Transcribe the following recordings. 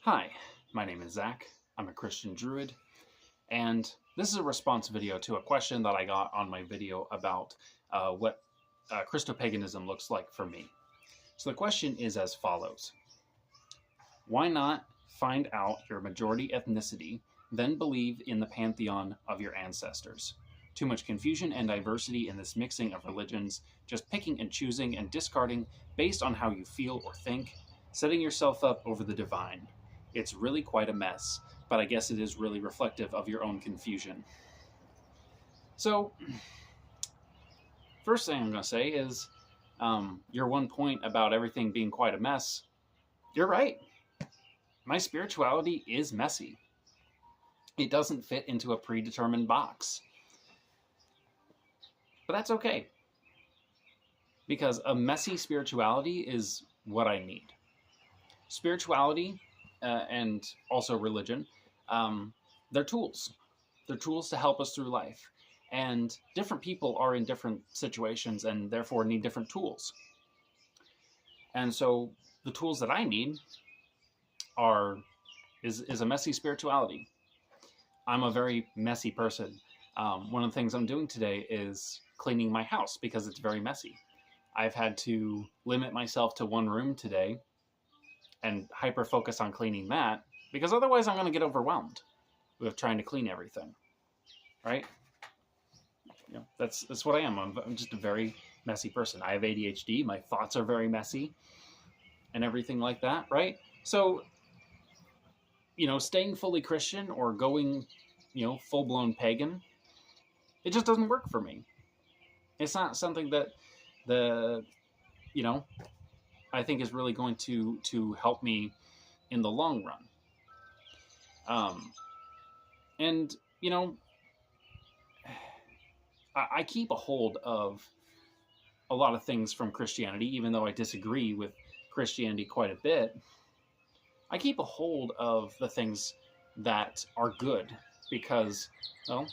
Hi, my name is Zach. I'm a Christian Druid, and this is a response video to a question that I got on my video about what Christopaganism looks like for me. So the question is as follows. Why not find out your majority ethnicity, then believe in the pantheon of your ancestors? Too much confusion and diversity in this mixing of religions, just picking and choosing and discarding based on how you feel or think, setting yourself up over the divine. It's really quite a mess, but I guess it is really reflective of your own confusion. So, first thing I'm going to say is your one point about everything being quite a mess, you're right. My spirituality is messy. It doesn't fit into a predetermined box. But that's okay, because a messy spirituality is what I need. Spirituality and also religion, they're tools. They're tools to help us through life. And different people are in different situations and therefore need different tools. And so the tools that I need is a messy spirituality. I'm a very messy person. One of the things I'm doing today is cleaning my house because it's very messy. I've had to limit myself to one room today and hyper focus on cleaning that, because otherwise I'm going to get overwhelmed with trying to clean everything, right? You know, that's what I am. I'm just a very messy person. I have ADHD. My thoughts are very messy and everything like that, right? So, staying fully Christian or going, full-blown pagan, it just doesn't work for me. It's not something that I think is really going to help me in the long run. And I keep a hold of a lot of things from Christianity, even though I disagree with Christianity quite a bit. I keep a hold of the things that are good because, well,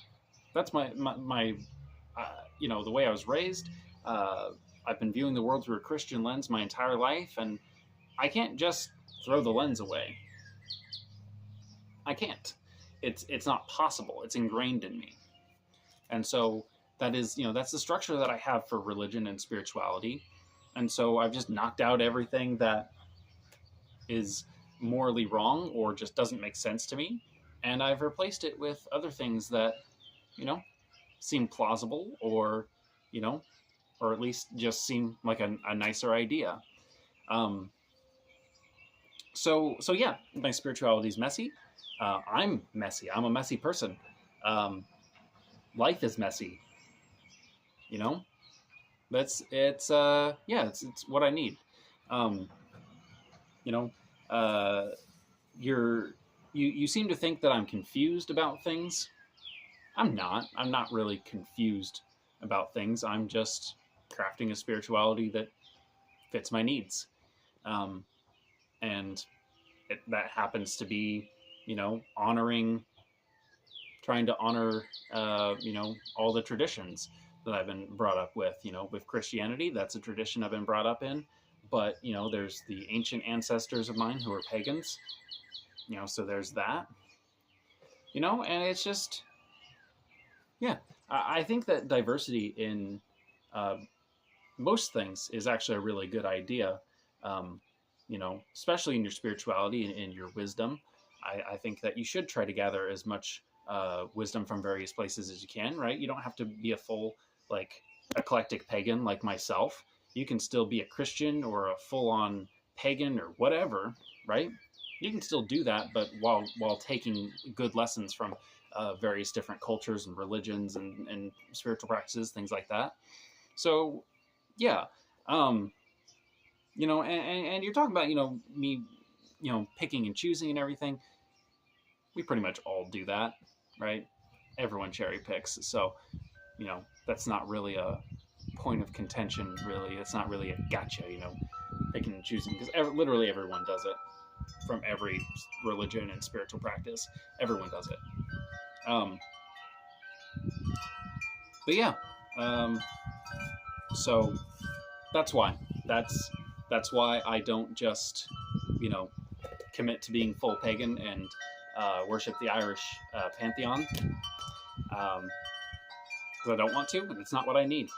that's my the way I was raised. I've been viewing the world through a Christian lens my entire life, and I can't just throw the lens away. I can't. It's not possible. It's ingrained in me. And so that is, that's the structure that I have for religion and spirituality. And so I've just knocked out everything that is morally wrong or just doesn't make sense to me. And I've replaced it with other things that, seem plausible or at least just seem like a nicer idea. So yeah, my spirituality is messy. I'm messy. I'm a messy person. Life is messy. It's what I need. You seem to think that I'm confused about things. I'm not. I'm not really confused about things. I'm just crafting a spirituality that fits my needs. And that happens to be, trying to honor, all the traditions that I've been brought up with. With Christianity, that's a tradition I've been brought up in. But, there's the ancient ancestors of mine who are pagans. So there's that. And it's just, yeah, I think that diversity in most things is actually a really good idea, especially in your spirituality and in your wisdom. I think that you should try to gather as much wisdom from various places as you can, right? You don't have to be a full, eclectic pagan like myself. You can still be a Christian or a full-on pagan or whatever, right? You can still do that, but while taking good lessons from various different cultures and religions and spiritual practices, things like that. So, yeah, and you're talking about, me, picking and choosing and everything. We pretty much all do that, right? Everyone cherry picks. So, that's not really a point of contention, really. It's not really a gotcha, picking and choosing, because literally everyone does it. From every religion and spiritual practice, everyone does it. But yeah, so that's why I don't just commit to being full pagan and worship the Irish pantheon, because I don't want to, and it's not what I need.